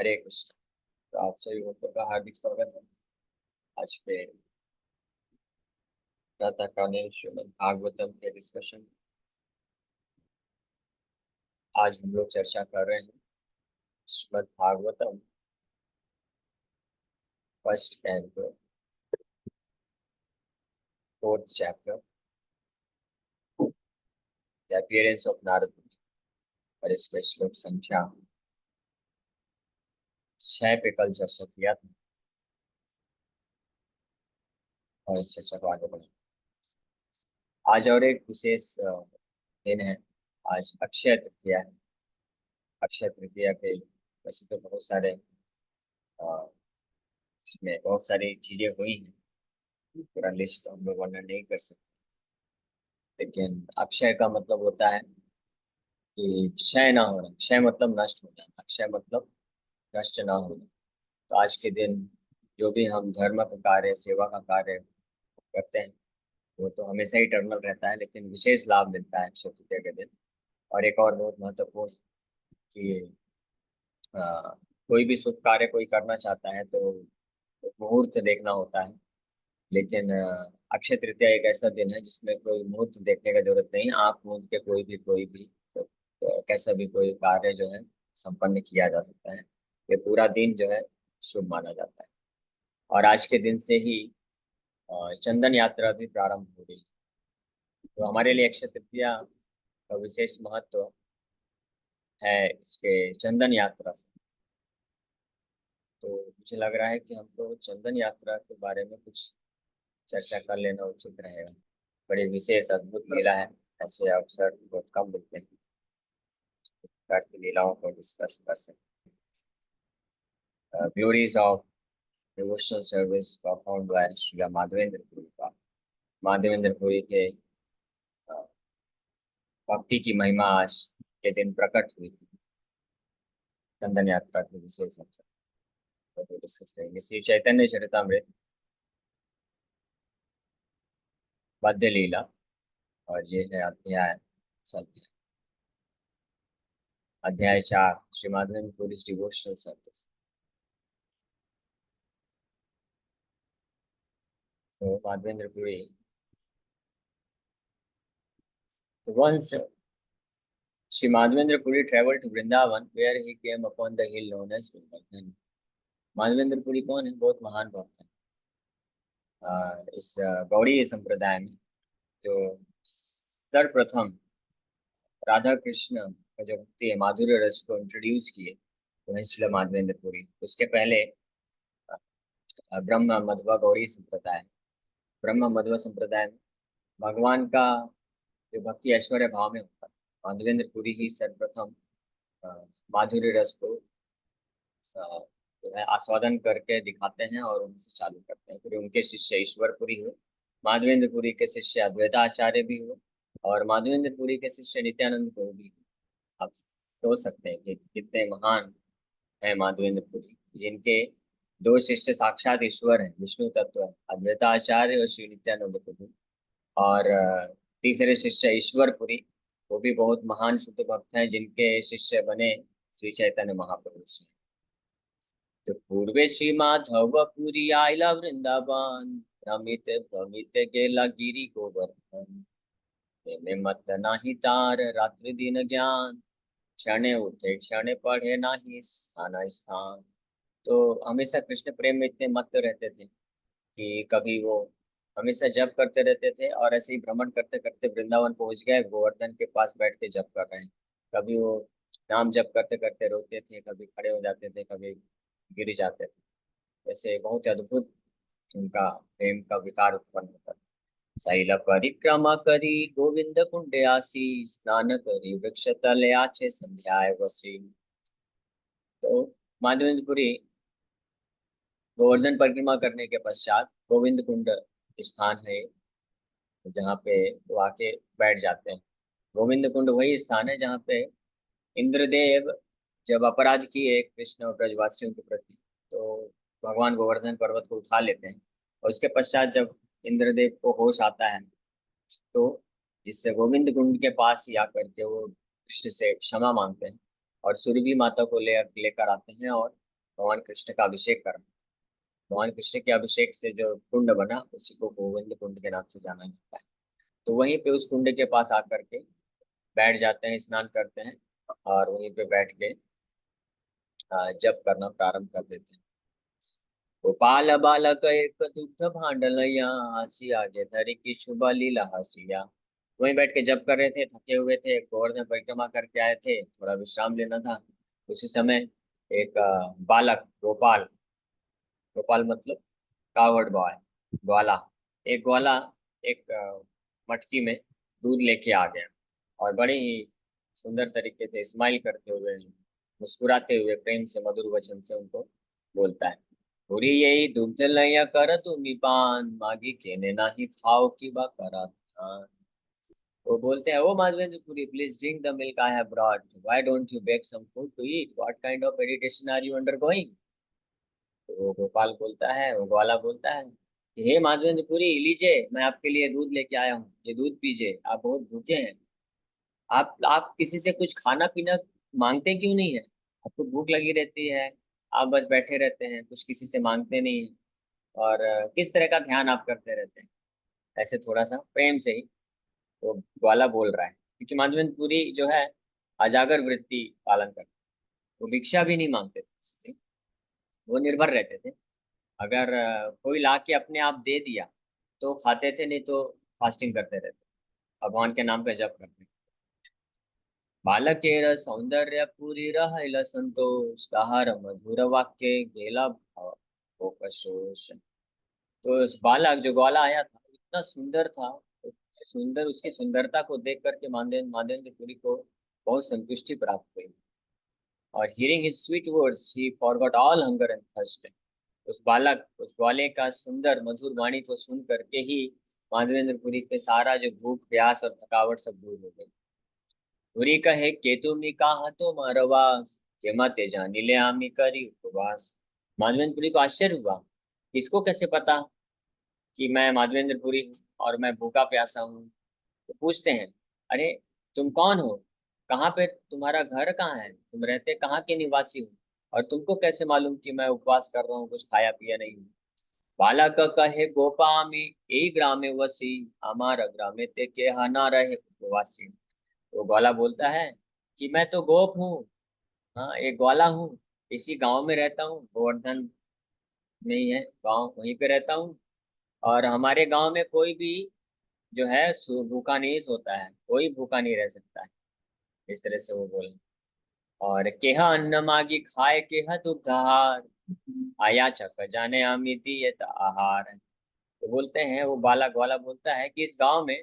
हरे कृष्ण। तो आप सभी भक्तों का हार्दिक स्वागत है आज के प्रातःकालीन श्रीमद् भागवतम के डिस्कशन। आज हम लोग चर्चा कर रहे हैं Shrimad Bhagavatam first canto fourth chapter, the appearance of Narad मुनि। और इसके श्लोक संख्या 6 पे कल चर्चा किया था और इस चर्चा को आगे बढ़ा। आज और एक विशेष दिन है। आज अक्षय तृतीया है। अक्षय तृतीया के वैसे तो बहुत सारे इसमें बहुत सारी चीजें हुई हैं। पूरा लिस्ट हम लोग वर्णन नहीं कर सकते, लेकिन अक्षय का मतलब होता है कि क्षय ना होना। क्षय मतलब नष्ट हो जाना, अक्षय मतलब नष्ट ना होना। तो आज के दिन जो भी हम धर्म का कार्य, सेवा का कार्य करते हैं, वो तो हमेशा ही टर्नल रहता है, लेकिन विशेष लाभ मिलता है अक्षय तृतीया के दिन। और एक और बहुत महत्वपूर्ण कि अ, कोई भी शुभ कार्य कोई करना चाहता है तो मुहूर्त देखना होता है। लेकिन अक्षय तृतीया एक ऐसा दिन है जिसमें कोई मुहूर्त देखने का जरूरत नहीं। आंख मूंद के कोई भी कैसा भी कोई कार्य जो है संपन्न किया जा सकता है। ये पूरा दिन जो है शुभ माना जाता है। और आज के दिन से ही चंदन यात्रा भी प्रारंभ हो गई। तो हमारे लिए अक्षय तृतीया का विशेष महत्व है इसके चंदन यात्रा से। तो मुझे लग रहा है कि हमको चंदन यात्रा के बारे में कुछ चर्चा कर लेना उचित रहेगा। बड़ी विशेष अद्भुत लीला है। ऐसे अवसर बहुत कम मिलते हैं, प्रकार की लीलाओं को डिस्कस कर सकते हैं। Beauties of devotional service performed by Shri Madhavendra Puri का। माधवेंद्र पुरी के भक्ति की महिमा आज के दिन प्रकट हुई थी। चंदन यात्रा के विशेष अवसर पर डिस्कस करेंगे। श्री चैतन्य चरितमृत पद्य लीला, और ये है अध्याय सत्य, अध्याय 4, श्री माधवेंद्र पुरी डिवोशनल सर्विस। तो Madhavendra Puri once Sri Madhavendra Puri traveled to Vrindavan, where he came upon the hill known as Govardhan. Madhavendra Puri कौन है? बहुत महान भक्त है। इस गौड़ीय संप्रदाय में जो सर्वप्रथम राधा कृष्ण का जो भक्ति है, माधुर्य रस को इंट्रोड्यूस किए, वो है श्रील माधवेंद्र पुरी। उसके पहले ब्रह्म मध्व गौड़ी संप्रदाय, ब्रह्म मध्व संप्रदाय में भगवान का जो भक्ति ऐश्वर्य भाव में होता है, माधवेंद्र पुरी ही सर्वप्रथम अ, माधुर्य रस को जो है आस्वादन करके दिखाते हैं और उनसे चालू करते हैं। फिर उनके शिष्य ईश्वरपुरी हुए, माधवेंद्र पुरी के शिष्य अद्वैताचार्य भी हुए, और माधवेंद्र पुरी के शिष्य नित्यानंद को भी। आप सोच सकते हैं कि कितने महान है माधवेंद्र पुरी, जिनके दो शिष्य साक्षात ईश्वर हैं, विष्णु तत्व है, अद्वैताचार्य और श्री नित्यानंद प्रभु। और तीसरे शिष्य ईश्वरपुरी, वो भी बहुत महान शुद्ध भक्त हैं, जिनके शिष्य बने श्री चैतन्य महाप्रभु से। तो पूर्वे श्री माधव पुरी आइला वृंदावन, भ्रमित भ्रमित गेला गिरी गोवर्धन। में मत नाही तार रात्रि दिन ज्ञान, क्षणे उठे क्षणे पढ़े नाही स्थान स्थान। तो हमेशा कृष्ण प्रेम में इतने मत रहते थे कि कभी वो हमेशा जप करते रहते थे, और ऐसे ही भ्रमण करते करते वृंदावन पहुंच गए, गोवर्धन के पास बैठ के जप कर रहे हैं। कभी वो नाम जप करते करते रोते थे, कभी खड़े हो जाते थे, कभी गिर जाते थे। ऐसे बहुत अद्भुत उनका प्रेम का विकार उत्पन्न होता था। शैल परिक्रमा करी गोविंद कुंडे आसी, स्नान करी वृक्ष तले आछे संध्याय वसी। तो माधवेंद्रपुरी गोवर्धन परिक्रमा करने के पश्चात गोविंद कुंड स्थान है जहाँ पे वो आके बैठ जाते हैं। गोविंद कुंड वही स्थान है जहाँ पे इंद्रदेव जब अपराध किए कृष्ण और ब्रजवासियों के प्रति, तो भगवान गोवर्धन पर्वत को उठा लेते हैं। और उसके पश्चात जब इंद्रदेव को होश आता है, तो जिससे गोविंद कुंड के पास ही आकर के वो कृष्ण से क्षमा मांगते हैं और सुरभि माता को लेकर आते हैं, और भगवान कृष्ण का अभिषेक करना। भगवान कृष्ण के अभिषेक से जो कुंड बना उसी को गोविंद कुंड के नाम से जाना जाता है। तो वहीं पे उस कुंड के पास आकर के बैठ जाते हैं, स्नान करते हैं और वहीं पे बैठ के जप करना प्रारंभ कर देते हैं। गोपाल बालक एक दुग्ध भांडलैया, हंसी आगे धरी की शुभ लीला हसिया। वहीं बैठ के जप कर रहे थे, थके हुए थे, गोवर्धन परिक्रमा करके आए थे, थोड़ा विश्राम लेना था। उसी समय एक बालक गोपाल, गोपाल मतलब कावड़ बॉय, ग्वाला, एक ग्वाला एक मटकी में दूध लेके आ गया और बड़े ही सुंदर तरीके से स्माइल करते हुए, मुस्कुराते हुए, प्रेम से मधुर वचन से उनको बोलता है, पूरी यही दुग्ध लैया कर तुम्ही पान, मागी केने नाही खाओ की बा करा ध्यान। वो बोलते हैं, O Madhavendra Puri, please drink the milk I have brought, why don't you bake some food to eat, what kind of meditation are you undergoing. तो वो गोपाल बोलता है, वो ग्वाला बोलता है कि हे माधवेंद्रपुरी, लीजिए, मैं आपके लिए दूध लेके आया हूँ, ये दूध पीजिए, आप बहुत भूखे हैं। आप किसी से कुछ खाना पीना मांगते क्यों नहीं है? आपको भूख लगी रहती है, आप बस बैठे रहते हैं, कुछ किसी से मांगते नहीं है। और किस तरह का ध्यान आप करते रहते हैं? ऐसे थोड़ा सा प्रेम से ही वो ग्वाला बोल रहा है, क्योंकि माधवेंद्रपुरी जो है अजागर वृत्ति पालन करते, वो भिक्षा भी नहीं मांगते थे किसी से, वो निर्भर रहते थे। अगर कोई ला के अपने आप दे दिया तो खाते थे, नहीं तो फास्टिंग करते रहते, भगवान के नाम का जप करते। बालकेर सौंदर्य पूरी रहल संतोष, ताहार मधुर वाक्य गेला भाव को कशोष। तो उस बालक जो ग्वाला आया था इतना सुंदर था, सुंदर, उसकी सुंदरता को देख करके माधवेंद्र पुरी को बहुत संतुष्टि प्राप्त हुई। और hearing his sweet words he forgot all hunger and thirst. उस बालक, उस ग्वाले का सुंदर मधुर वाणी को सुन करके ही माधवेंद्रपुरी के सारा जो भूख प्यास और थकावट सब दूर हो गई। पुरी कहे केतुमी कहा तो मारवास, के मते जानी ले आमी करी उपवास। माधवेंद्रपुरी को आश्चर्य हुआ कि इसको कैसे पता कि मैं माधवेंद्रपुरी हूँ और मैं भूखा प्यासा हूँ। तो पूछते हैं, अरे तुम कौन हो, कहाँ पे तुम्हारा घर कहाँ है, तुम रहते कहाँ के निवासी हो, और तुमको कैसे मालूम कि मैं उपवास कर रहा हूँ, कुछ खाया पिया नहीं हूँ। बालक कहे गोपामी यही ग्रामे वसी, हमारा ग्रामे ते के ना रहे उपवासी। तो ग्वाला बोलता है कि मैं तो गोप हूँ, हाँ एक ग्वाला हूँ, इसी गांव में रहता हूँ, गोवर्धन में ही है गांव, वहीं पे रहता हूँ। और हमारे गांव में कोई भी जो है भूखा नहीं सोता है, कोई भूखा नहीं रह सकता है। इस तरह से वो बोले। और केहा अन्न मागी खाए केहा दुग्धार, आया चक जाने अमिति ये आहार। तो बोलते हैं, वो बाला ग्वाला बोलता है कि इस गांव में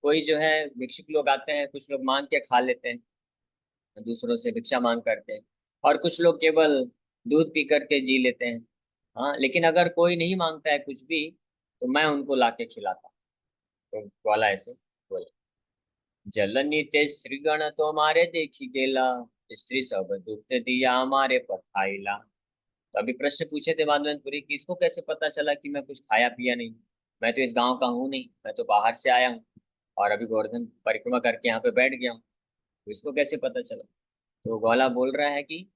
कोई जो है भिक्षुक लोग आते हैं, कुछ लोग मांग के खा लेते हैं, दूसरों से भिक्षा मांग करते हैं, और कुछ लोग केवल दूध पी करके जी लेते हैं। हाँ, लेकिन अगर कोई नहीं मांगता है कुछ भी, तो मैं उनको लाके खिलाता हूँ। तो ग्वाला ऐसे बोले, जलनी ते श्रीगण तो हमारे देखी गेला, स्त्री सब दुख दिया हमारे पर खाइला। तो अभी प्रश्न पूछे थे माधवेंद्रपुरी कि इसको कैसे पता चला कि मैं कुछ खाया पिया नहीं, मैं तो इस गांव का हूँ नहीं, मैं तो बाहर से आया हूँ और अभी गोवर्धन परिक्रमा करके यहाँ पे बैठ गया हूँ, तो इसको कैसे पता चला। तो ग्वाला बोल रहा है कि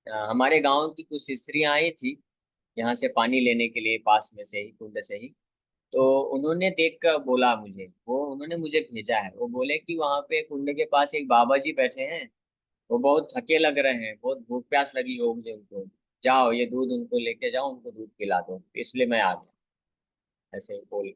हमारे गांव की कुछ स्त्रियां आई थी यहाँ से पानी लेने के लिए, पास में से ही, कुंड से ही। तो उन्होंने देख कर बोला मुझे, वो उन्होंने मुझे भेजा है, वो बोले कि वहां पे कुंड के पास एक बाबा जी बैठे हैं, वो बहुत थके लग रहे हैं, बहुत भूख प्यास लगी होगी उनको, जाओ ये दूध उनको लेके जाओ, उनको दूध पिला दो, इसलिए मैं आ गया, ऐसे ही बोल।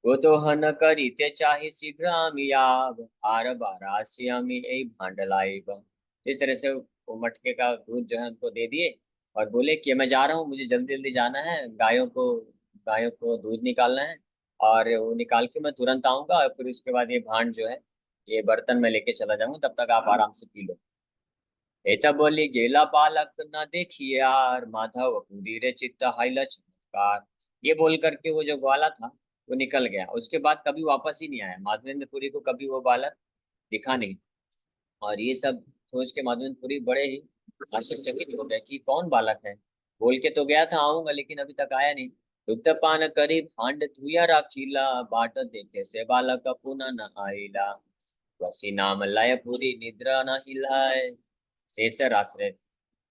वो तो हन करी ते चाहे शीघ्र आमी आब, आर बारासी आमी ए भांडलाइब। इस तरह से वो मटके का दूध जो है उनको दे दिए और बोले कि मैं जा रहा हूँ, मुझे जल्दी जल्दी जाना है, गायों को दूध निकालना है, और वो निकाल के मैं तुरंत आऊंगा, और फिर उसके बाद ये भांड जो है, ये बर्तन में लेके चला जाऊंगा, तब तक आप आराम से पी लो। एता बोली गेला बालक न देखिए यार, माधव कुंदीरे चित्त हाइला चमत्कार। ये बोल करके वो जो ग्वाला था वो निकल गया, उसके बाद कभी वापस ही नहीं आया, माधवेंद्रपुरी को कभी वो बालक दिखा नहीं। और ये सब सोच के माधवेंद्रपुरी बड़े ही आश्चर्यचकित हो गए कि कौन बालक है, बोल के तो गया था आऊंगा, लेकिन अभी तक आया नहीं। दुग्ध पान करी भांड धुया राखीला, बाट देखे से बालक पुनः न आईला। वसी नाम लय पूरी निद्रा न हिलाए, शेष रात्रे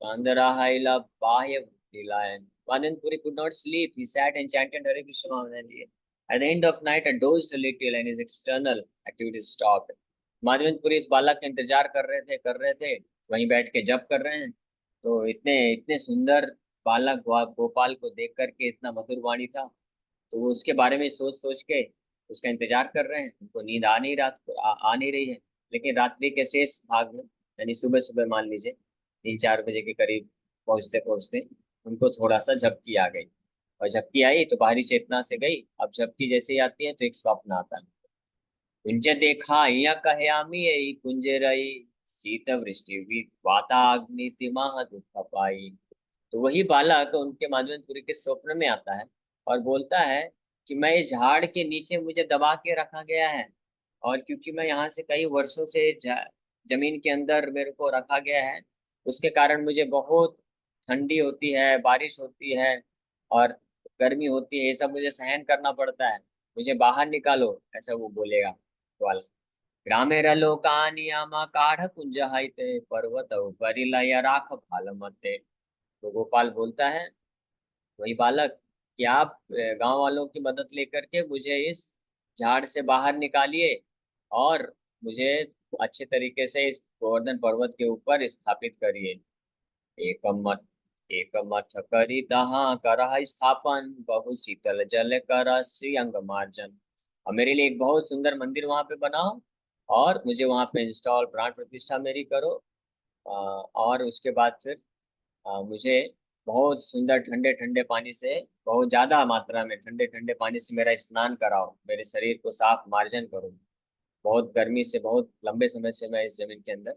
Kandarahaila Bahya Lilayan. Madanpuri could not sleep. He sat and chanted Hare Krishna Mahamantra. At the end of night, I dozed a little and his external activities stopped. Madhavendrapuri इस बालक का इंतजार कर रहे थे वहीं बैठ के जप कर रहे हैं। तो इतने इतने सुंदर बालक गोपाल को देख करके इतना मधुर वाणी था। तो वो उसके बारे में सोच सोच के उसका इंतजार कर रहे हैं। उनको नींद आ नहीं रात को आ नहीं रही है। लेकिन रात्रि के शेष भाग में यानी सुबह सुबह मान लीजिए 3-4 बजे के करीब पहुंचते पहुंचते उनको थोड़ा सा झपकी आ गई। और झपकी आई तो बाहरी चेतना से गई। अब झपकी जैसे ही आती है तो एक स्वप्न आता है। कुंज देखा या कहयामी यही कुंजे रही शीत वृष्टि वाताग्नि तिमाह दुख पाई। तो वही बालक उनके माधवेंद्रपुरी के स्वप्न में आता है और बोलता है कि मैं इस झाड़ के नीचे मुझे दबा के रखा गया है। और क्योंकि मैं यहाँ से कई वर्षों से जमीन के अंदर मेरे को रखा गया है उसके कारण मुझे बहुत ठंडी होती है, बारिश होती है और गर्मी होती है। ये सब मुझे सहन करना पड़ता है। मुझे बाहर निकालो, ऐसा वो बोलेगा ग्वाल। ग्रामेर लोकानियामा काढ़ कुंज हाइते पर्वत परिलय राख भालमते। तो गोपाल बोलता है वही बालक कि आप गांव वालों की मदद लेकर के मुझे इस झाड़ से बाहर निकालिए और मुझे अच्छे तरीके से इस गोवर्धन पर्वत के ऊपर स्थापित करिए। एकमठ एकमठ करी तहाँ करह स्थापन बहु शीतल जल कर श्री अंग मार्जन। और मेरे लिए एक बहुत सुंदर मंदिर वहां पे बनाओ और मुझे वहां पे इंस्टॉल प्राण प्रतिष्ठा मेरी करो। और उसके बाद फिर मुझे बहुत सुंदर ठंडे ठंडे पानी से बहुत ज्यादा मात्रा में ठंडे ठंडे पानी से मेरा स्नान कराओ, मेरे शरीर को साफ मार्जन करो। बहुत गर्मी से बहुत लंबे समय से मैं इस जमीन के अंदर।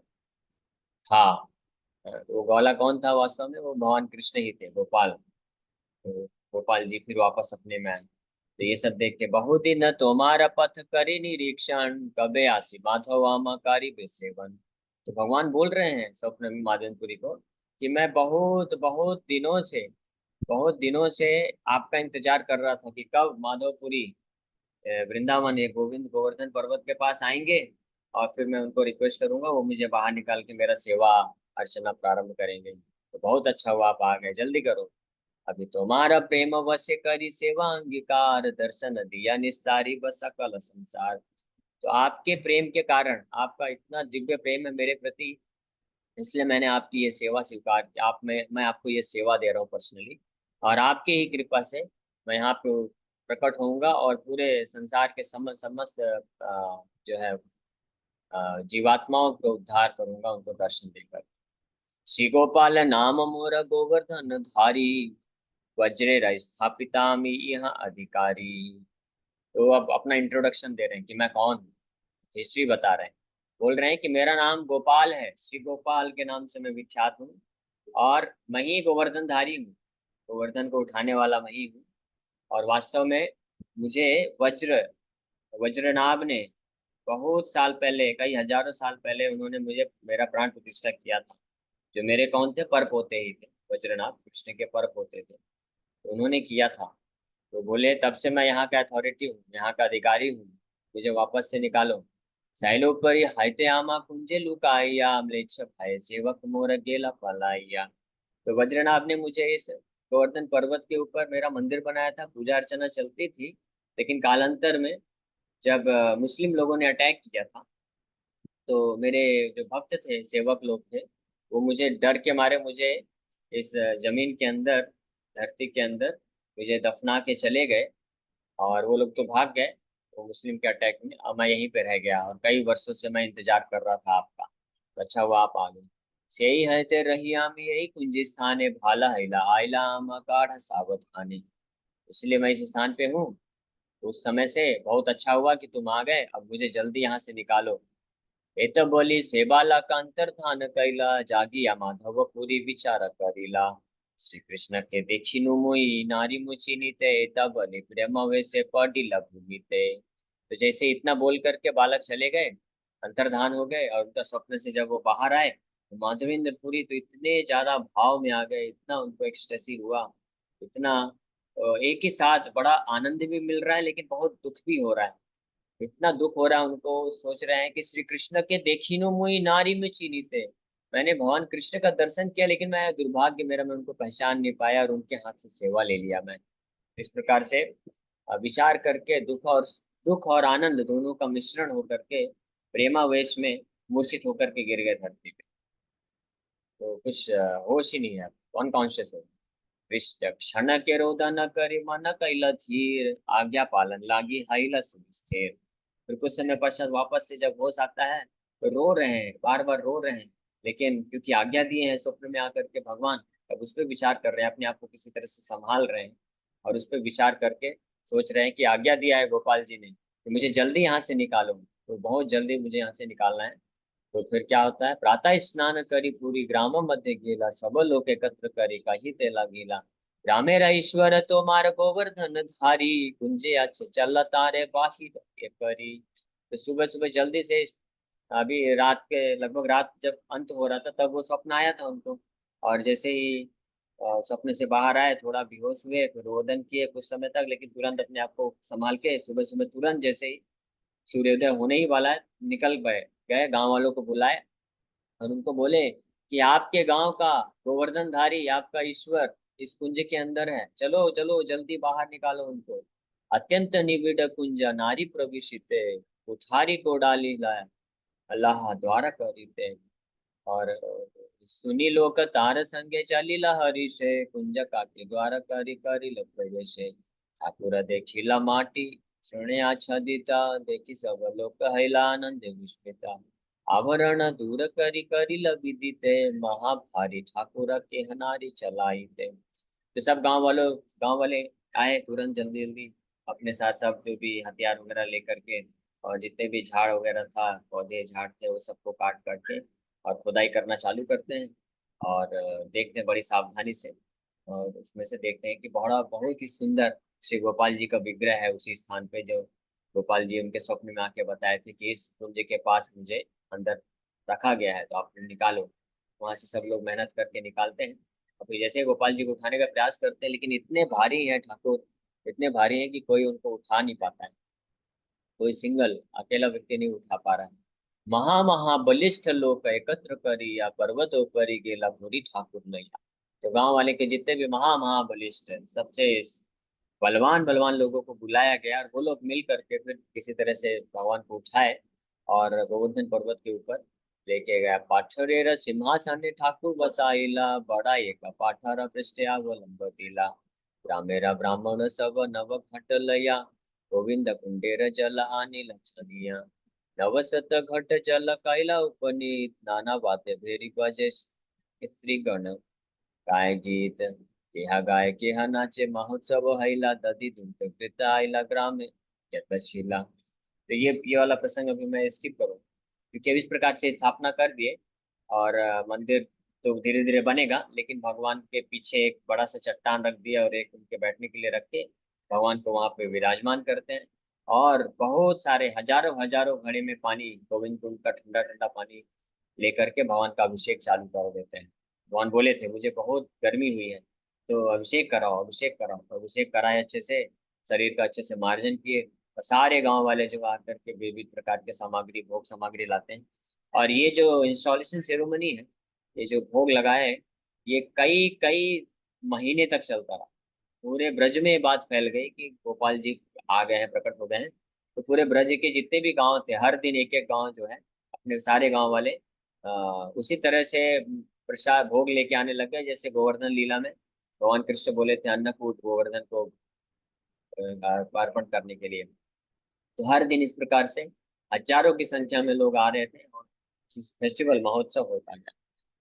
हाँ। वो ग्वाला कौन था वास्तव में? वो भगवान कृष्ण ही थे, गोपाल। तो गोपाल जी फिर वापस अपने में आए। तो ये सब देख के बहुदिन तुम्हारा पथ करी निरीक्षण कबे आसी माधव आमाकारी बेसेवन। तो भगवान बोल रहे हैं स्वप्न में माधवेंद्रपुरी को कि मैं बहुत दिनों से आपका इंतजार कर रहा था कि कब माधवपुरी वृंदावन ये गोविंद गोवर्धन पर्वत के पास आएंगे और फिर मैं उनको रिक्वेस्ट करूंगा वो मुझे बाहर निकाल के मेरा सेवा अर्चना प्रारंभ करेंगे। तो बहुत अच्छा हुआ आप आ गए, जल्दी करो। अभी तुम्हारा प्रेम वश्य करी सेवा अंगीकार दर्शन दिया निस्तारी बस सकल संसार। तो आपके प्रेम के कारण, आपका इतना दिव्य प्रेम है मेरे प्रति, इसलिए मैंने आपकी ये सेवा स्वीकार की। मैं आपको ये सेवा दे रहा हूँ पर्सनली। और आपके ही कृपा से मैं यहाँ पे प्रकट होऊंगा और पूरे संसार के समस्त जो है जीवात्माओं को उद्धार करूंगा उनको दर्शन देकर। श्री गोपाल नाम मोर गोवर्धन धारी वज्रे स्थापितामि यहाँ अधिकारी। तो अब अपना इंट्रोडक्शन दे रहे हैं कि मैं कौन हूँ, हिस्ट्री बता रहे हैं। बोल रहे हैं कि मेरा नाम गोपाल है, श्री गोपाल के नाम से मैं विख्यात हूँ और मैं ही गोवर्धनधारी हूँ। गोवर्धन को उठाने वाला मैं ही हूँ। और वास्तव में मुझे वज्र वज्रनाभ ने बहुत साल पहले, कई हजारों साल पहले उन्होंने मुझे मेरा प्राण प्रतिष्ठा किया था। जो मेरे कौन थे? पर पोते ही थे। वज्रनाभ कृष्ण के पर पोते थे, तो उन्होंने किया था। तो बोले तब से मैं यहाँ का अथॉरिटी हूँ, यहाँ का अधिकारी हूँ, मुझे वापस से निकालो। साइलोपरि हाइते आमा कुंजे लुकाइया म्लेच्छ भय सेवक मोर गेला पलाइया। तो वज्रनाभ ने मुझे इस गोवर्धन पर्वत के ऊपर मेरा मंदिर बनाया था, पूजा अर्चना चलती थी। लेकिन कालांतर में जब मुस्लिम लोगों ने अटैक किया था तो मेरे जो भक्त थे, सेवक लोग थे, वो मुझे डर के मारे मुझे इस जमीन के अंदर, धरती के अंदर मुझे दफना के चले गए। और वो लोग तो भाग गए वो मुस्लिम के अटैक में। अब मैं यहीं पे रह गया और कई वर्षों से मैं इंतजार कर रहा था आपका। तो अच्छा हुआ आप आ गए। सेई है ते रही आमी यही कुंज स्थाने भाला हैला आइला आमा काढ़ सावधानी। इसलिए मैं इस स्थान पे हूँ। तो उस समय से बहुत अच्छा हुआ कि तुम आ गए। अब मुझे जल्दी यहाँ से निकालो। एत बोली सेबाला का अंतर्धान कैला जागिया माधव पूरी विचार करिला। श्री कृष्ण के देखिनु मुई नारी मुचिनीते तब प्रेम वैसे पडिला भूमिते। तो जैसे इतना बोल करके बालक चले गए, अंतर्धान हो गए और उनका स्वप्न से जब वो बाहर आए तो माधवेंद्र पुरी तो इतने ज्यादा भाव में आ गए, इतना उनको एक्सटेसी हुआ, इतना एक ही साथ बड़ा आनंद भी मिल रहा है लेकिन बहुत दुख भी हो रहा है। इतना दुख हो रहा है उनको, सोच रहे हैं कि श्री कृष्ण के देखिनु मुई नारी में चिन्हित है। मैंने भगवान कृष्ण का दर्शन किया, लेकिन मैं दुर्भाग्य मेरा, मैं उनको पहचान नहीं पाया और उनके हाथ से सेवा ले लिया मैं। इस प्रकार से विचार करके दुख और आनंद दोनों का मिश्रण होकर के प्रेमावेश में मूर्छित होकर के गिर गए धरती पे। तो कुछ होश ही नहीं है, अनकॉन्शियस हो। कृष्ण क्षण के रोदन करि मन कैला धीर, आज्ञा पालन लागी हईला सुस्थिर। फिर कुछ समय पश्चात वापस से जब होश आता है तो रो रहे हैं, बार बार रो रहे हैं, लेकिन क्योंकि आज्ञा दिए हैं स्वप्न में आकर के भगवान, अब उस पर विचार कर रहे हैं, अपने आप को किसी तरह से संभाल रहे हैं और उस पर विचार करके सोच रहे हैं कि आज्ञा दिया है गोपाल जी ने कि मुझे जल्दी यहाँ से निकालो, तो बहुत जल्दी मुझे यहाँ से निकालना है। तो फिर क्या होता है, प्रातः स्नान करी पूरी ग्राम मध्य गेला, सब लोग एकत्र करी कही तेला गीला। ग्रामे ईश्वर तो मार गोवर्धन धारी, कुंजे अच्छे चल तारे बाहिर ये करी। तो सुबह सुबह जल्दी से, अभी रात के लगभग, रात जब अंत हो रहा था तब वो स्वप्न आया था उनको। और जैसे ही स्वप्न से बाहर आए, थोड़ा बेहोश हुए, फिर रोदन किए कुछ समय तक, लेकिन तुरंत अपने आप को संभाल के सुबह सुबह तुरंत जैसे ही सूर्योदय होने ही वाला है, निकल गए गांव वालों को बुलाए और उनको बोले कि आपके गांव का गोवर्धनधारी, आपका ईश्वर इस कुंज के अंदर है, चलो चलो जल्दी बाहर निकालो उनको। अत्यंत निबिड़ कुंज नारी प्रविशिते, कुठारी को डाली लाए अल्लाह द्वारा करीते। और सुनी लोक तार संगे चलिला हरीशे, कुंज काटे द्वार करी करी प्रवेशे। ठाकुर देखिला माटी सुने आच्छादिता, देखी सब लोक हैला आनंद विस्मिता। आवरण दूर करी करी विदिते, महाभारी ठाकुर के हनारी चलाईते। तो सब गांव वाले आए तुरंत जल्दी जल्दी, अपने साथ सब जो भी हथियार वगैरह लेकर के, और जितने भी झाड़ वगैरह था, पौधे झाड़ थे, वो सबको काट करके और खुदाई करना चालू करते हैं। और देखते हैं बड़ी सावधानी से, और उसमें से देखते हैं कि बड़ा बहुत ही सुंदर श्री गोपाल जी का विग्रह है उसी स्थान पे, जो गोपाल जी उनके स्वप्न में आके बताए थे कि इस कुंज के पास मुझे अंदर रखा गया है, तो आप निकालो। वहां से सब लोग मेहनत करके निकालते हैं। और फिर जैसे गोपाल जी को उठाने का प्रयास करते हैं, लेकिन इतने भारी हैं ठाकुर, इतने भारी हैं कि कोई उनको उठा नहीं पाता है, कोई सिंगल अकेला व्यक्ति नहीं उठा पा रहा है। महा महा बलिष्ठ लोग एकत्र करी, या पर्वत ऊपरी गेला भूरी ठाकुर नैया। तो गांव वाले के जितने भी महा महा बलिष्ठ, सबसे बलवान बलवान लोगों को बुलाया गया, और वो लोग मिल करके फिर किसी तरह से भगवान को उठाए और गोवर्धन पर्वत के ऊपर लेके गया। पाठरेर सिंहासन ठाकुर बसाइला, बड़ा एक पाठर पृष्ठ अवलंबतीला। ग्रामेरा ब्राह्मण सब नव घट लया, गोविंद कुंडेर जल आनी लक्षणीय। नवसत घट जल कैला उपनीत, नाना बाते भेरी बजे स्त्री गण। गाय गीत केहा गाय केहा नाचे, महोत्सव हैला दधि धुंत कृत आइला ग्रामे यतशिला। तो ये वाला प्रसंग अभी मैं स्किप करूँ, क्योंकि अब इस प्रकार से स्थापना कर दिए और मंदिर तो धीरे धीरे बनेगा, लेकिन भगवान के पीछे एक बड़ा सा चट्टान रख दिया और एक उनके बैठने के लिए रख के भगवान को वहां पे विराजमान करते हैं। और बहुत सारे हजारों हजारों घड़े में पानी, गोविंद कुंड का ठंडा ठंडा पानी लेकर के भगवान का अभिषेक चालू कर देते हैं। भगवान बोले थे मुझे बहुत गर्मी हुई है, तो अभिषेक कराओ अभिषेक कराओ, तो अभिषेक कराए अच्छे से, शरीर का अच्छे से मार्जन किए। और सारे गांव वाले जो आकर के विविध प्रकार के सामग्री, भोग सामग्री लाते हैं। और ये जो इंस्टॉलेशन सेरेमनी है, ये जो भोग लगाए है, ये कई कई महीने तक चलता रहा। पूरे ब्रज में ये बात फैल गई कि गोपाल जी आ गए हैं, प्रकट हो गए हैं। तो पूरे ब्रज के जितने भी गांव थे, हर दिन एक एक गांव जो है, अपने सारे गांव वाले उसी तरह से प्रसाद भोग लेके आने लग गए, जैसे गोवर्धन लीला में भगवान कृष्ण बोले थे अन्नकूट गोवर्धन को अर्पण करने के लिए। तो हर दिन इस प्रकार से हजारों की संख्या में लोग आ रहे थे और फेस्टिवल महोत्सव होता है।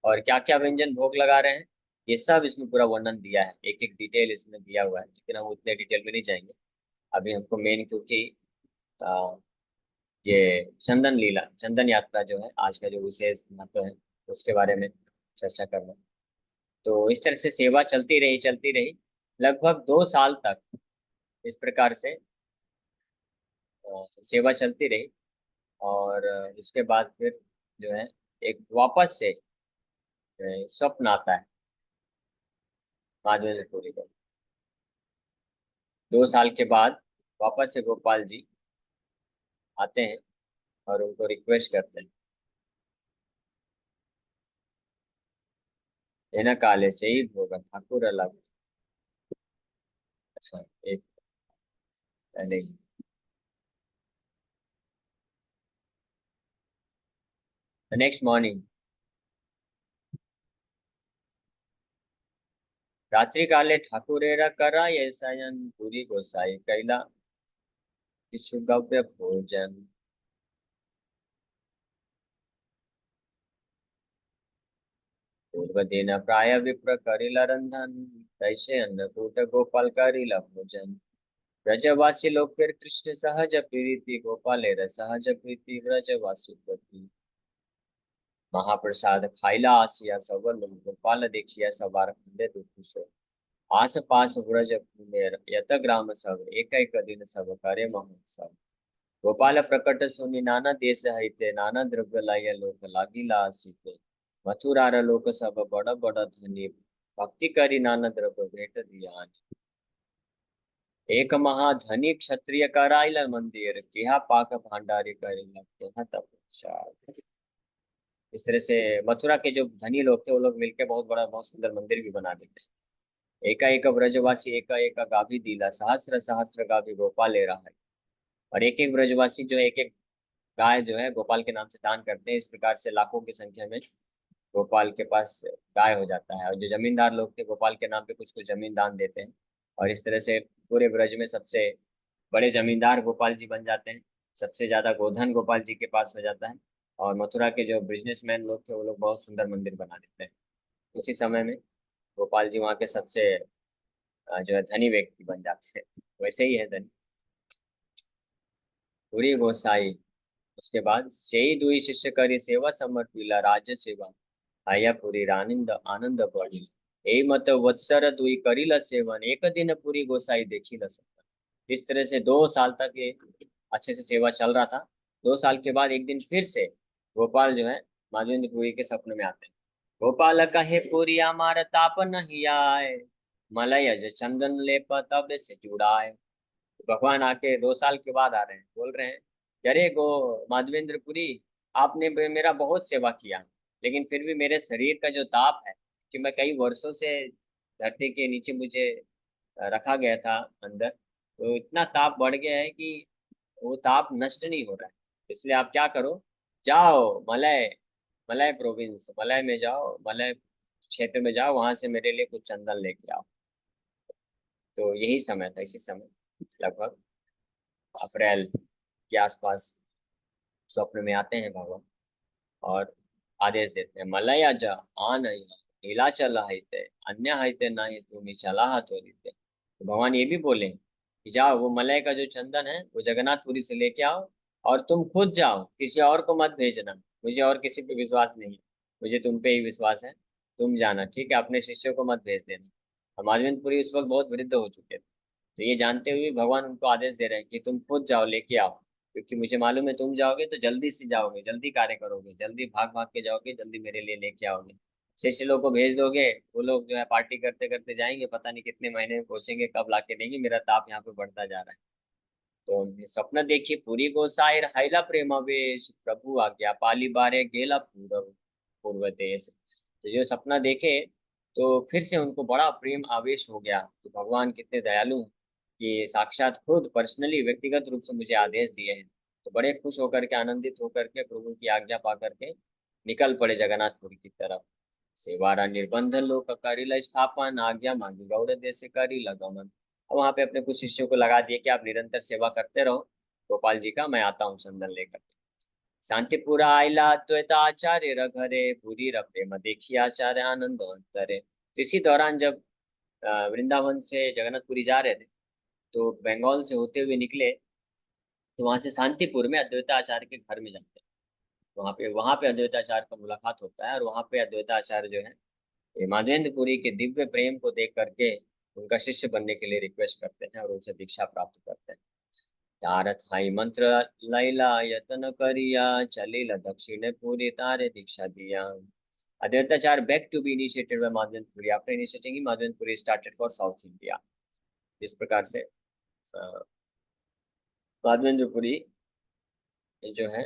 और क्या क्या व्यंजन भोग लगा रहे हैं, ये सब इसमें पूरा वर्णन दिया है, एक एक डिटेल इसमें दिया हुआ है, लेकिन हम उतने डिटेल में नहीं जाएंगे। अभी हमको मेन, क्योंकि अ, ये चंदन लीला, चंदन यात्रा जो है आज का जो विशेष महत्व है, उसके बारे में चर्चा करना है। तो इस तरह से सेवा चलती रही लगभग 2 साल तक। इस प्रकार से सेवा चलती रही। और उसके बाद फिर जो है एक वापस से स्वप्न आता है माधवेंद्रपुरी को। 2 साल के बाद वापस से गोपाल जी आते हैं और उनको रिक्वेस्ट करते हैं। एन काले से ही भोग ठाकुर अलग। अच्छा, एक पहले ही। नेक्स्ट मॉर्निंग, रात्रि काले ठाकुरेरा करा ये शयन पूरी गोसाई कैला किछु गव्य भोजन। पूर्व दिन प्राय विप्र करिला रंधन तैसे अन्नकूट गोपाल करिला भोजन। ब्रजवासी लोग फिर कृष्ण सहज प्रीति गोपालेर सहज प्रीति ब्रजवासी प्रति। महाप्रसाद खाइला आसिया सब लोग गोपाल देखिया सवार खंडे दुख। आस पास व्रज कुमेर यत ग्राम सब एक एक दिन सब करे महोत्सव। गोपाल प्रकट सुनि नाना देश हईते नाना द्रव्य लाय लोक लागिला सीते। मथुरार लोक सब बड़ बड़ धनी भक्ति करी नाना द्रव्य भेंट दिया। एक महाधनी क्षत्रिय कराइला मंदिर किहा पाक भंडारी करेला केहा तपस्या। इस तरह से मथुरा के जो धनी लोग थे वो लोग मिलकर बहुत बड़ा बहुत सुंदर मंदिर भी बना देते हैं। एका ब्रजवासी एका गाभी दिला सहस्र सहस्र गाभी गोपाल ले रहा है। और एक एक ब्रजवासी जो है एक एक गाय जो है गोपाल के नाम से दान करते हैं। इस प्रकार से लाखों की संख्या में गोपाल के पास गाय हो जाता है। और जो जमींदार लोग थे गोपाल के नाम पे कुछ कुछ जमीन दान देते हैं। और इस तरह से पूरे ब्रज में सबसे बड़े जमींदार गोपाल जी बन जाते हैं। सबसे ज्यादा गोधन गोपाल जी के पास हो जाता है। और मथुरा के जो बिजनेसमैन लोग थे वो लोग बहुत सुंदर मंदिर बना देते हैं। उसी समय में गोपाल जी वहाँ के सबसे जो है धनी व्यक्ति बन जाते हैं। वैसे ही है धनी पूरी गोसाई। उसके बाद से ही दुई शिष्य करी सेवा समर्पिला राज्य सेवा आया पूरी आनंद आनंद पड़ी। यही मत वत्सर दुई करीला सेवन एक दिन पूरी गोसाई देखी ल सपन। इस तरह से 2 साल तक ये अच्छे से सेवा चल रहा था। 2 साल के बाद एक दिन फिर से गोपाल जो है माधवेंद्रपुरी के सपने में आते हैं। गोपाल कहे पूरी हमार ताप नहीं आए मलय जो चंदन लेप तब से जुड़ाए। भगवान आके 2 साल के बाद आ रहे हैं, बोल रहे हैं कि अरे गो माधवेंद्रपुरी, आपने मेरा बहुत सेवा किया, लेकिन फिर भी मेरे शरीर का जो ताप है कि मैं कई वर्षों से धरती के नीचे मुझे रखा गया था अंदर, तो इतना ताप बढ़ गया है कि वो ताप नष्ट नहीं हो रहा है। इसलिए आप क्या करो, जाओ मलय मलय प्रोविंस मलय में जाओ, मलय क्षेत्र में जाओ, वहां से मेरे लिए कुछ चंदन लेके आओ। तो यही समय था, इसी समय लगभग अप्रैल के आसपास स्वप्न में आते हैं भगवान और आदेश देते हैं मलया जा आन नीलाचल हिते अन्य हिते नहीं तुम्हें चला तो रीते। तो भगवान ये भी बोले कि जाओ वो मलय का जो चंदन है वो जगन्नाथपुरी से लेके आओ और तुम खुद जाओ, किसी और को मत भेजना। मुझे और किसी पे विश्वास नहीं है, मुझे तुम पे ही विश्वास है। तुम जाना, ठीक है, अपने शिष्यों को मत भेज देना। और माधवेंद्रपुरी उस वक्त बहुत वृद्ध हो चुके थे, तो ये जानते हुए भगवान उनको आदेश दे रहे हैं कि तुम खुद जाओ लेके आओ, क्योंकि मुझे मालूम है तुम जाओगे तो जल्दी से जाओगे, जल्दी कार्य करोगे, जल्दी भाग भाग के जाओगे, जल्दी मेरे लिए लेके आओगे। शिष्य लोग को भेज दोगे, वो लोग जो है पार्टी करते करते जाएंगे, पता नहीं कितने महीने में पहुंचेंगे, कब लाके देंगे, मेरा ताप यहाँ पे बढ़ता जा रहा है। तो स्वप्न देखी पूरी गोसाई हाइला प्रेमावेश प्रभु आज्ञा पाली बारे गेला पूर्व पूर्व देश। तो जो सपना देखे तो फिर से उनको बड़ा प्रेम आवेश हो गया कि भगवान कितने दयालु हैं कि साक्षात खुद पर्सनली व्यक्तिगत रूप से मुझे आदेश दिए हैं। तो बड़े खुश होकर के आनंदित होकर के प्रभु की आज्ञा पा करके निकल पड़े जगन्नाथपुरी की तरफ। सेवारा निर्बंध लोक करिला स्थापन आज्ञा मांगी गौड़ देश करिला गमन। और वहां पे अपने कुछ शिष्यों को लगा दिए कि आप निरंतर सेवा करते रहो गोपाल जी का, मैं आता हूँ चंदन लेकर। शांतिपुरा आइला अद्वैत आचार्य र घरे पूरी र प्रेम देखी आचार्य आनंद अंतरे। तो इसी दौरान जब वृंदावन से जगन्नाथपुरी जा रहे थे तो बंगाल से होते हुए निकले, तो वहां से शांतिपुर में अद्वैताचार्य के घर में जाते हैं। वहां पे अद्वैताचार्य का मुलाकात होता है और वहां पे अद्वैताचार्य जो है ये माधवेंद्रपुरी के दिव्य प्रेम को देख करके उनका शिष्य बनने के लिए रिक्वेस्ट करते हैं और उनसे दीक्षा प्राप्त करते हैं। तारत हाई मंत्र लैला यतन करिया चलिल दक्षिण पूरी तारे दीक्षा दिया। Advaitacharya begged to be initiated by Madhvenpuri. After initiating him, Madhvenpuri started for South India. इस प्रकार से माधवेंद्रपुरी जो है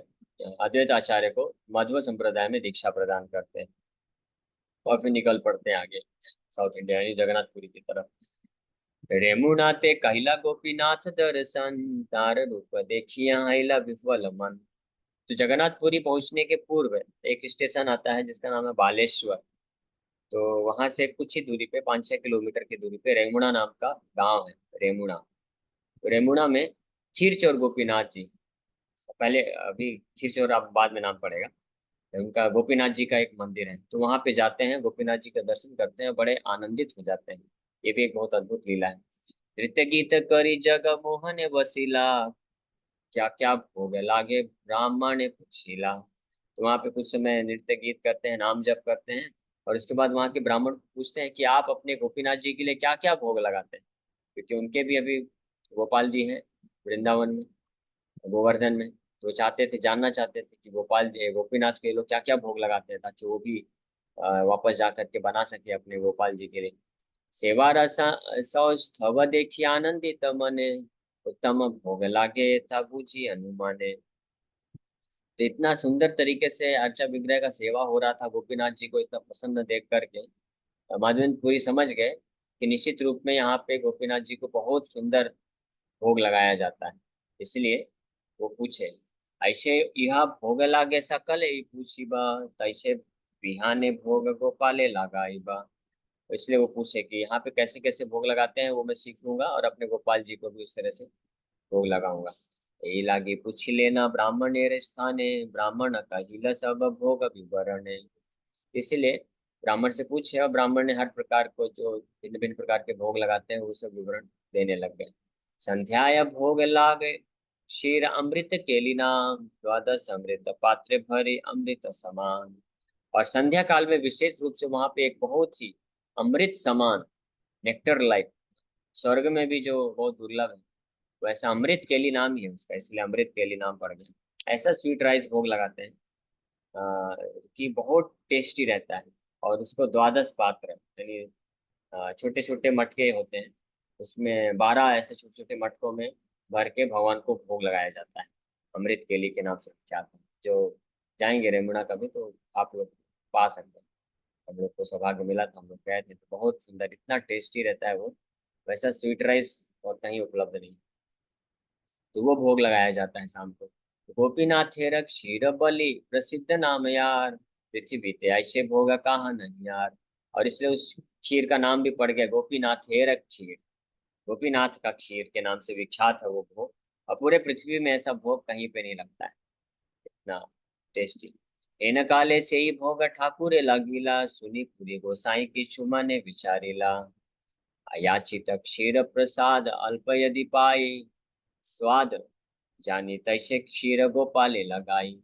अद्वैत आचार्य को मध्व संप्रदाय में दीक्षा प्रदान करते हैं। और फिर निकल पड़ते हैं आगे साउथ इंडिया यानी जगन्नाथपुरी की तरफ। रेमुना ते कहिला गोपीनाथ दर्शन, तार रूप देखिया आइला विफल मन। तो जगन्नाथपुरी पहुंचने के पूर्व एक स्टेशन आता है जिसका नाम है बालेश्वर। तो वहां से कुछ ही दूरी पे 5-6 किलोमीटर की दूरी पे रेमुणा नाम का गांव है। रेमुणा। तो रेमुणा में खीरचोर गोपीनाथ जी, पहले अभी खीरचोर अब बाद में नाम पड़ेगा, उनका गोपीनाथ जी का एक मंदिर है। तो वहां पे जाते हैं, गोपीनाथ जी का दर्शन करते हैं, बड़े आनंदित हो जाते हैं। ये भी एक बहुत अद्भुत लीला है। नृत्य गीत करी जग मोहन वसीला, क्या क्या भोग लागे ब्राह्मण पूछिला। तो वहां पे कुछ समय नृत्य गीत करते हैं, नाम जप करते हैं, और उसके बाद वहां के ब्राह्मण पूछते हैं कि आप अपने गोपीनाथ जी के लिए क्या क्या भोग लगाते हैं, क्योंकि उनके भी अभी गोपाल जी हैं वृंदावन में, गोवर्धन में। तो वो चाहते थे, जानना चाहते थे कि गोपाल जी गोपीनाथ के लोग क्या क्या भोग लगाते हैं, ताकि वो भी वापस जा करके बना सके अपने गोपाल जी के लिए। सेवा रसा सौ स्तव देखी आनंदित मने, उत्तम भोग लागे था बूझी हनुमाने। तो इतना सुंदर तरीके से अर्चा विग्रह का सेवा हो रहा था, गोपीनाथ जी को इतना प्रसन्न देख करके माधवेंद्र पुरी समझ गए कि निश्चित रूप में यहाँ पे गोपीनाथ जी को बहुत सुंदर भोग लगाया जाता है। इसलिए वो पूछे, ऐसे यह भोग लागे सकल ही पूछिबा, तैसे बिहाने भोग गोपाले लगाईबा। तो इसलिए वो पूछे कि यहाँ पे कैसे कैसे भोग लगाते हैं वो मैं सीख लूंगा, और अपने गोपाल जी को भी उस तरह से भोग लगाऊंगा। यही लागे पूछ लेना ब्राह्मणेर स्थाने, ब्राह्मण कहिला सब भोग विवरण। इसीलिए ब्राह्मण से पूछे, और ब्राह्मण ने हर प्रकार को जो भिन्न भिन्न प्रकार के भोग लगाते हैं वो सब विवरण देने लग गए। संध्याय भोग लागे क्षीर अमृत केली नाम, द्वादश अमृत पात्रे भरे अमृत समान। और संध्या काल में विशेष रूप से वहां पे एक बहुत ही अमृत समान, नेक्टर लाइक, स्वर्ग में भी जो बहुत दुर्लभ है, वैसा अमृत केली नाम ही है उसका, इसलिए अमृत केली नाम पड़ गया। ऐसा स्वीट राइस भोग लगाते हैं कि बहुत टेस्टी रहता है। और उसको द्वादश पात्र यानी छोटे छोटे मटके होते हैं, उसमें 12 ऐसे छोटे छोटे मटकों में भर के भगवान को भोग लगाया जाता है। अमृत केली के नाम से ख्यात है। जो जाएंगे रेमुणा कभी तो आप लोग पा सकते हैं। हम लोग को सौभाग्य मिला था, हम लोग गए थे, तो बहुत सुंदर, इतना टेस्टी रहता है वो। वैसा स्वीट राइस और कहीं उपलब्ध नहीं। तो वो भोग लगाया जाता है शाम को। गोपीनाथ हेर क्षीर बलि प्रसिद्ध नाम यार, पृथ्वी ते ऐसे भोग कहाँ नहीं यार। और इसलिए उस खीर का नाम भी पड़ गया गोपीनाथ हेर खीर। गोपीनाथ का खीर के नाम से विख्यात है वो भोग, और पूरे पृथ्वी में ऐसा भोग कहीं पे नहीं लगता है, इतना टेस्टी। एन काले से ही भोग ठाकुरे लागिला, सुनी पूरी गोसाई की छुमा ने विचारिला। याचित क्षीर प्रसाद अल्प यदि पाई, स्वाद जानी तैसे क्षीर गोपाले लगाई।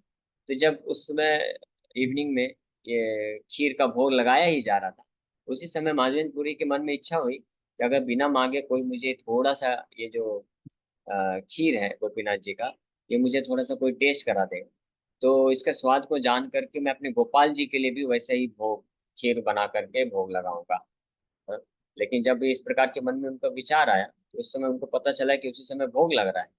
तो जब उसमें इवनिंग में ये खीर का भोग लगाया ही जा रहा था, उसी समय माधवेंद्रपुरी के मन में इच्छा हुई कि अगर बिना मांगे कोई मुझे थोड़ा सा ये जो खीर है गोपीनाथ जी का, ये मुझे थोड़ा सा कोई टेस्ट करा देगा, तो इसका स्वाद को जान करके मैं अपने गोपाल जी के लिए भी वैसे ही भोग खीर बना करके भोग लगाऊंगा। हाँ, लेकिन जब इस प्रकार के मन में उनका विचार आया तो उस समय उनको पता चला कि उसी समय भोग लग रहा है।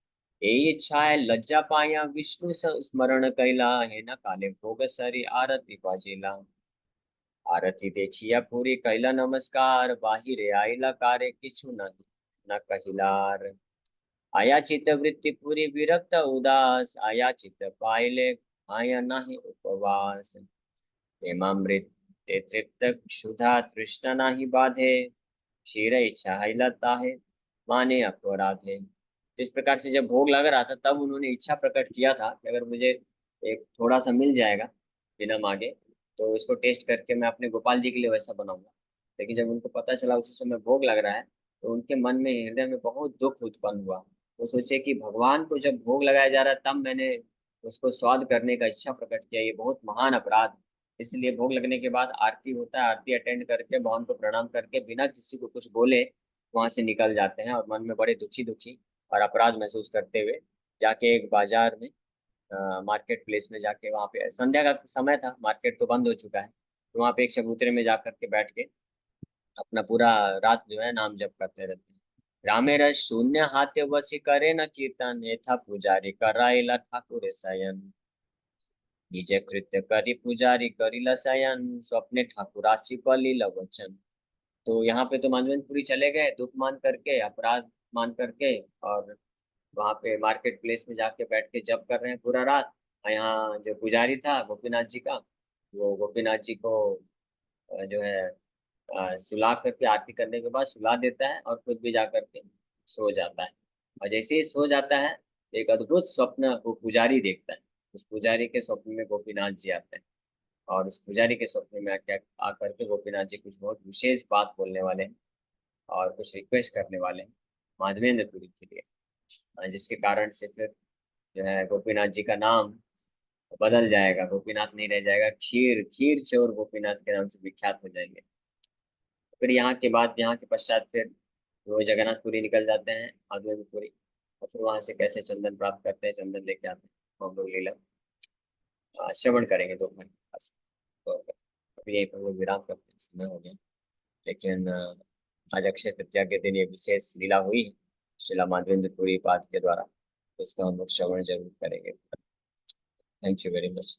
यही इच्छा है लज्जा पाया विष्णु स्मरण कैला, है न काले भोग सरी आरती बाजिला। आरती देखिया पूरी कैला नमस्कार, बाहिरे आइला कारे किछु नहीं न कहिलार। आया चित वृत्ति पूरी विरक्त उदास, आया चित पाइले आया नाही उपवास। प्रेमामृत ते तृप्त क्षुधा तृष्णा नाही बाधे, क्षीर इच्छा हिलता है माने अपराधे। तो इस प्रकार से जब भोग लग रहा था तब उन्होंने इच्छा प्रकट किया था कि अगर मुझे एक थोड़ा सा मिल जाएगा बिना मांगे तो इसको टेस्ट करके मैं अपने गोपाल जी के लिए वैसा बनाऊंगा। लेकिन जब उनको पता चला उसी समय भोग लग रहा है तो उनके मन में, हृदय में बहुत दुख उत्पन्न हुआ। वो सोचे कि भगवान को जब भोग लगाया जा रहा है तब मैंने उसको स्वाद करने का इच्छा प्रकट किया, ये बहुत महान अपराध है। इसलिए भोग लगने के बाद आरती होता है, आरती अटेंड करके भगवान को प्रणाम करके बिना किसी को कुछ बोले वहां से निकल जाते हैं, और मन में बड़े दुखी दुखी और अपराध महसूस करते हुए जाके एक बाजार में, मार्केट प्लेस में जाके, वहां पे संध्या का समय था, मार्केट तो बंद हो चुका है, तो वहां पे एक चबूतरे में जा करके बैठ के अपना पूरा रात जो है नाम जप करते रहते हैं। रामे रस शून्य हाथे वसी करे न कीर्तन, एथा पुजारी कराइला ठाकुर सयन। निज कृत्य करी पुजारी करिला शयन, स्वप्ने ठाकुरासी कलिल वचन। तो यहाँ पे तो माधवेंद्रपुरी चले गए दुख मान करके, अपराध मान करके, और वहां पे मार्केट प्लेस में जाके बैठ के जप कर रहे हैं पूरा रात। और यहाँ जो पुजारी था गोपीनाथ जी का, वो गोपीनाथ जी को जो है सुला करके, आरती करने के बाद सुला देता है और खुद भी जा करके सो जाता है। और जैसे ही सो जाता है, एक अद्भुत स्वप्न वो पुजारी देखता है। उस पुजारी के स्वप्न में गोपीनाथ जी आते हैं, और उस पुजारी के स्वप्न में आके आकर के गोपीनाथ जी कुछ बहुत विशेष बात बोलने वाले हैं और कुछ रिक्वेस्ट करने वाले हैं माधवेंद्रपुरी के लिए। जिसके कारण से फिर जो है गोपीनाथ जी का नाम बदल जाएगा, गोपीनाथ नहीं रह जाएगा, खीर खीर चोर गोपीनाथ के नाम से विख्यात हो जाएंगे। फिर यहाँ के बाद, यहाँ के पश्चात फिर वो जगन्नाथपुरी निकल जाते हैं माधवेंद्रपुरी। और फिर वहां से कैसे चंदन प्राप्त करते हैं, चंदन लेके आते हैं, हम लोग लीला श्रवण करेंगे दोपहर के पास। तो अभी यहीं पर वो विराम करते हैं, समय हो गया। लेकिन आज अक्षय तृतीया के दिन ये विशेष लीला हुई शिला माधवेंद्रपुरी पाद के द्वारा, तो इसका हम लोग श्रवण जरूर करेंगे। Thank you very much.